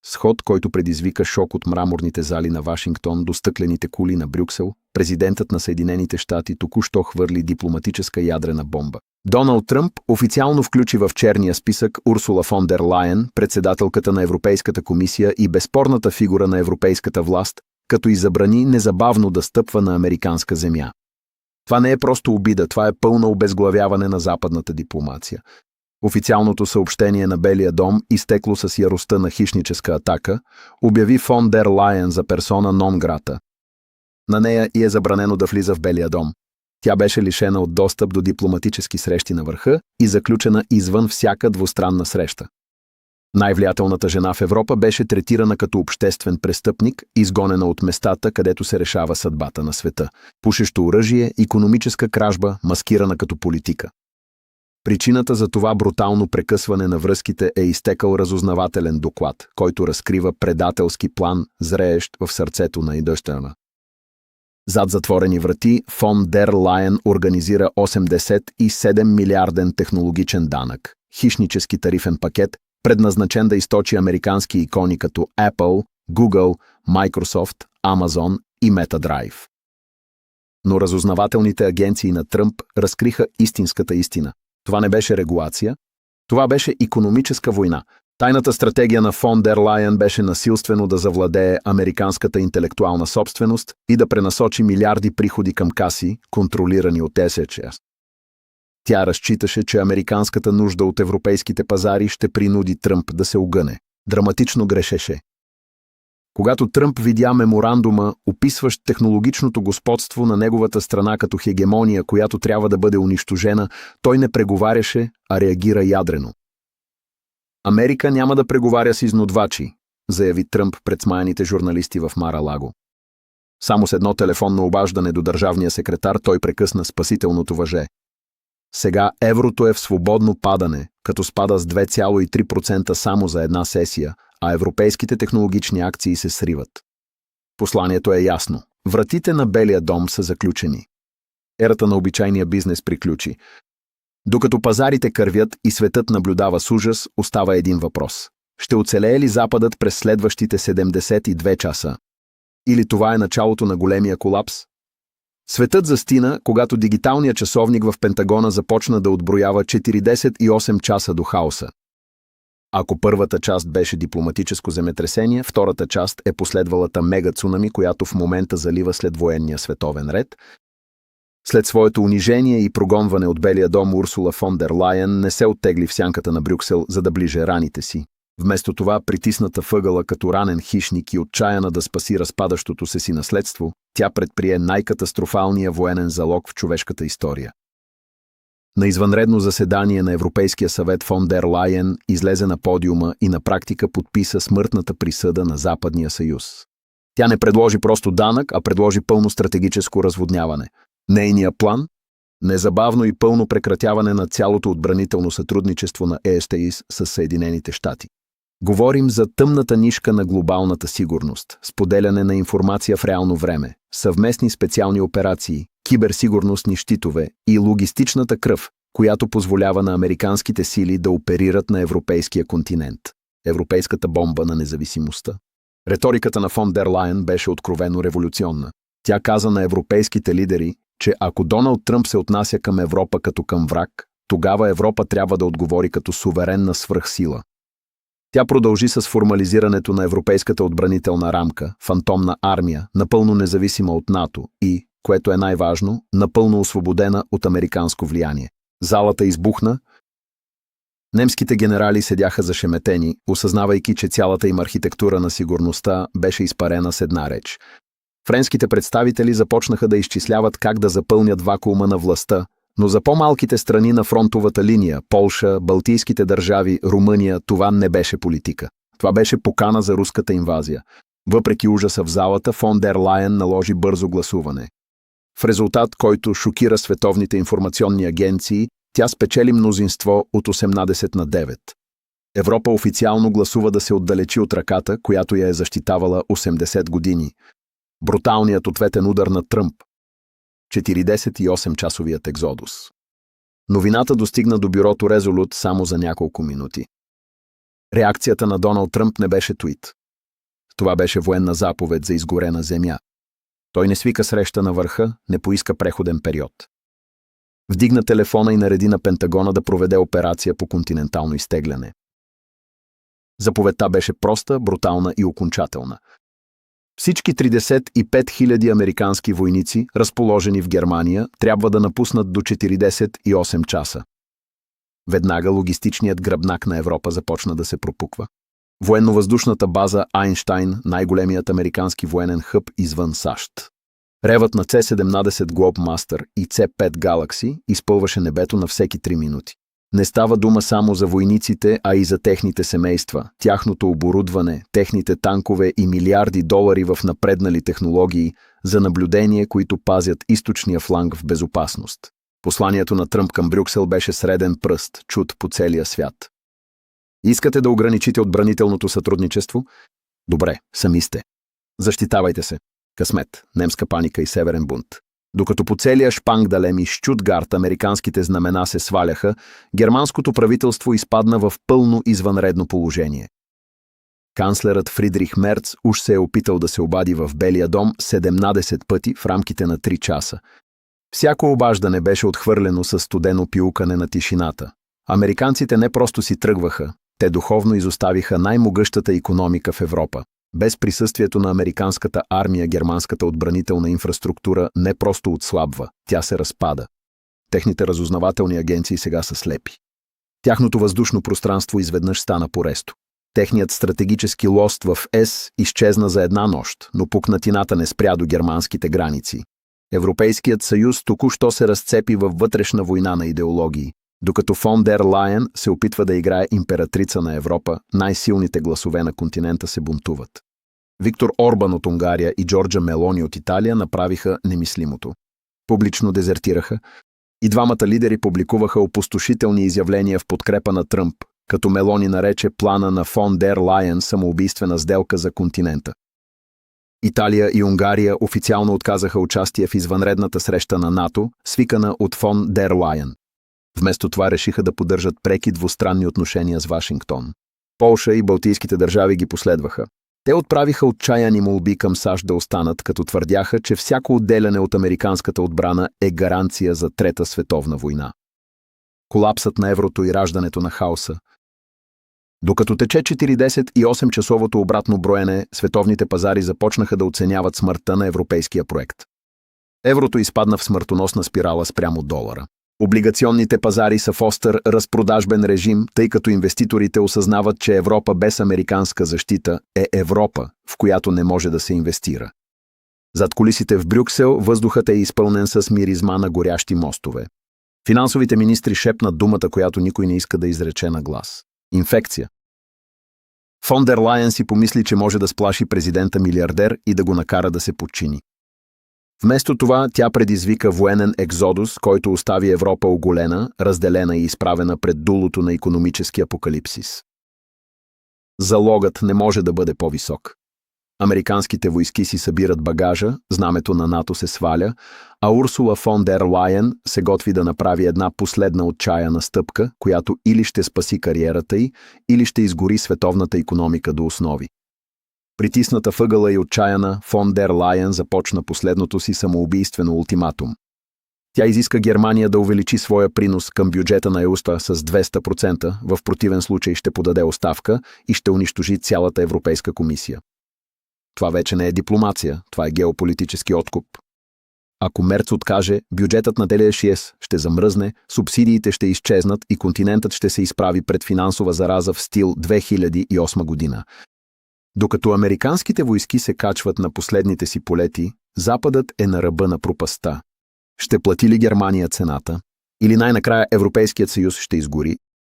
Сход, който предизвика шок от мраморните зали на Вашингтон до стъклените кули на Брюксел, президентът на Съединените щати току-що хвърли дипломатическа ядрена бомба. Доналд Тръмп официално включи в черния списък Урсула фон дер Лайен, председателката на Европейската комисия и безспорната фигура на европейската власт, като и забрани незабавно да стъпва на американска земя. Това не е просто обида, това е пълно обезглавяване на западната дипломация. Официалното съобщение на Белия дом, изтекло с яростта на хищническа атака, обяви фон дер Лайен за персона нон грата. На нея и е забранено да влиза в Белия дом. Тя беше лишена от достъп до дипломатически срещи на върха и заключена извън всяка двустранна среща. Най-влиятелната жена в Европа беше третирана като обществен престъпник, изгонена от местата, където се решава съдбата на света. Пушещо оръжие, икономическа кражба, маскирана като политика. Причината за това брутално прекъсване на връзките е изтекал разузнавателен доклад, който разкрива предателски план, зреещ в сърцето на индустрията. Зад затворени врати, фон дер Лайен организира 87 милиарден технологичен данък, хищнически тарифен пакет, предназначен да източи американски икони като Apple, Google, Microsoft, Amazon и MetaDrive. Но разузнавателните агенции на Тръмп разкриха истинската истина. Това не беше регулация, това беше икономическа война. Тайната стратегия на фон дер Лайен беше насилствено да завладее американската интелектуална собственост и да пренасочи милиарди приходи към каси, контролирани от СЧС. Тя разчиташе, че американската нужда от европейските пазари ще принуди Тръмп да се огъне. Драматично грешеше. Когато Тръмп видя меморандума, описващ технологичното господство на неговата страна като хегемония, която трябва да бъде унищожена, той не преговаряше, а реагира ядрено. Америка няма да преговаря с изнудвачи, заяви Тръмп пред смаяните журналисти в Мар-а-Лаго. Само с едно телефонно обаждане до държавния секретар той прекъсна спасителното въже. Сега еврото е в свободно падане, като спада с 2,3% само за една сесия, а европейските технологични акции се сриват. Посланието е ясно. Вратите на Белия дом са заключени. Ерата на обичайния бизнес приключи. Докато пазарите кървят и светът наблюдава с ужас, остава един въпрос. Ще оцелее ли Западът през следващите 72 часа? Или това е началото на големия колапс? Светът застина, когато дигиталният часовник в Пентагона започна да отброява 48 часа до хаоса. Ако първата част беше дипломатическо земетресение, втората част е последвалата мега-цунами, която в момента залива след военния световен ред. След своето унижение и прогонване от Белия дом, Урсула фон дер Лайен не се оттегли в сянката на Брюксел, за да ближе раните си. Вместо това, притисната въгъла като ранен хищник и отчаяна да спаси разпадащото се си наследство, тя предприе най-катастрофалния военен залог в човешката история. На извънредно заседание на Европейския съвет фон дер Лайен излезе на подиума и на практика подписа смъртната присъда на Западния съюз. Тя не предложи просто данък, а предложи пълно стратегическо разводняване. Нейният план – незабавно и пълно прекратяване на цялото отбранително сътрудничество на ЕСТИС с Съединените щати. Говорим за тъмната нишка на глобалната сигурност, споделяне на информация в реално време, съвместни специални операции, киберсигурностни щитове и логистичната кръв, която позволява на американските сили да оперират на европейския континент. Европейската бомба на независимостта. Реториката на фон дер Лайен беше откровено революционна. Тя каза на европейските лидери, че ако Доналд Тръмп се отнася към Европа като към враг, тогава Европа трябва да отговори като суверенна свръхсила. Тя продължи с формализирането на европейската отбранителна рамка, фантомна армия, напълно независима от НАТО и, което е най-важно, напълно освободена от американско влияние. Залата избухна. Немските генерали седяха зашеметени, осъзнавайки, че цялата им архитектура на сигурността беше изпарена с една реч. Френските представители започнаха да изчисляват как да запълнят вакуума на властта, но за по-малките страни на фронтовата линия – Полша, Балтийските държави, Румъния – това не беше политика. Това беше покана за руската инвазия. Въпреки ужаса в залата, фон дер Лайен наложи бързо гласуване. В резултат, който шокира световните информационни агенции, тя спечели мнозинство от 18-9. Европа официално гласува да се отдалечи от ръката, която я е защитавала 80 години. Бруталният ответен удар на Тръмп. 48-часовият екзодус. Новината достигна до бюрото Резолют само за няколко минути. Реакцията на Доналд Тръмп не беше твит. Това беше военна заповед за изгорена земя. Той не свика среща на върха, не поиска преходен период. Вдигна телефона и нареди на Пентагона да проведе операция по континентално изтегляне. Заповедта беше проста, брутална и окончателна. Всички 35 000 американски войници, разположени в Германия, трябва да напуснат до 48 часа. Веднага логистичният гръбнак на Европа започна да се пропуква. Военно-въздушната база Айнщайн, най-големият американски военен хъб извън САЩ. Ревът на C-17 Globemaster и C-5 Galaxy изпълваше небето на всеки 3 минути. Не става дума само за войниците, а и за техните семейства, тяхното оборудване, техните танкове и милиарди долари в напреднали технологии за наблюдение, които пазят източния фланг в безопасност. Посланието на Тръмп към Брюксел беше среден пръст, чут по целия свят. Искате да ограничите отбранителното сътрудничество? Добре, сами сте. Защитавайте се. Късмет, немска паника и северен бунт. Докато по целия Шпангдалем и Щутгарт американските знамена се сваляха, германското правителство изпадна в пълно извънредно положение. Канцлерът Фридрих Мерц уж се е опитал да се обади в Белия дом 17 пъти в рамките на 3 часа. Всяко обаждане беше отхвърлено със студено пиукане на тишината. Американците не просто си тръгваха, те духовно изоставиха най-могъщата икономика в Европа. Без присъствието на американската армия, германската отбранителна инфраструктура не просто отслабва, тя се разпада. Техните разузнавателни агенции сега са слепи. Тяхното въздушно пространство изведнъж стана поресто. Техният стратегически лост в ЕС изчезна за една нощ, но пукнатината не спря до германските граници. Европейският съюз току-що се разцепи във вътрешна война на идеологии. Докато фон дер Лайен се опитва да играе императрица на Европа, най-силните гласове на континента се бунтуват. Виктор Орбан от Унгария и Джорджа Мелони от Италия направиха немислимото. Публично дезертираха. И двамата лидери публикуваха опустошителни изявления в подкрепа на Тръмп, като Мелони нарече плана на фон дер Лайен самоубийствена сделка за континента. Италия и Унгария официално отказаха участие в извънредната среща на НАТО, свикана от фон дер Лайен. Вместо това решиха да поддържат преки двустранни отношения с Вашингтон. Полша и Балтийските държави ги последваха. Те отправиха отчаяни молби към САЩ да останат, като твърдяха, че всяко отделяне от американската отбрана е гаранция за Трета световна война. Колапсът на еврото и раждането на хаоса. Докато тече 48-часовото обратно броене, световните пазари започнаха да оценяват смъртта на европейския проект. Еврото изпадна в смъртоносна спирала спрямо долара. Облигационните пазари са в остър разпродажбен режим, тъй като инвеститорите осъзнават, че Европа без американска защита е Европа, в която не може да се инвестира. Зад кулисите в Брюксел въздухът е изпълнен с миризма на горящи мостове. Финансовите министри шепнат думата, която никой не иска да изрече на глас. Инфекция. Фон дер Лайен си помисли, че може да сплаши президента милиардер и да го накара да се подчини. Вместо това тя предизвика военен екзодус, който остави Европа оголена, разделена и изправена пред дулото на икономически апокалипсис. Залогът не може да бъде по-висок. Американските войски си събират багажа, знамето на НАТО се сваля, а Урсула фон дер Лайен се готви да направи една последна отчаяна стъпка, която или ще спаси кариерата й, или ще изгори световната икономика до основи. Притисната въгъла и отчаяна, фон дер Лайен започна последното си самоубийствено ултиматум. Тя изиска Германия да увеличи своя принос към бюджета на ЕУСТА с 200%, в противен случай ще подаде оставка и ще унищожи цялата Европейска комисия. Това вече не е дипломация, това е геополитически откуп. Ако Мерц откаже, бюджетът на целия ШИЕС ще замръзне, субсидиите ще изчезнат и континентът ще се изправи пред финансова зараза в стил 2008 година. Докато американските войски се качват на последните си полети, Западът е на ръба на пропастта. Ще плати ли Германия цената? Или най-накрая Европейският съюз ще изгори,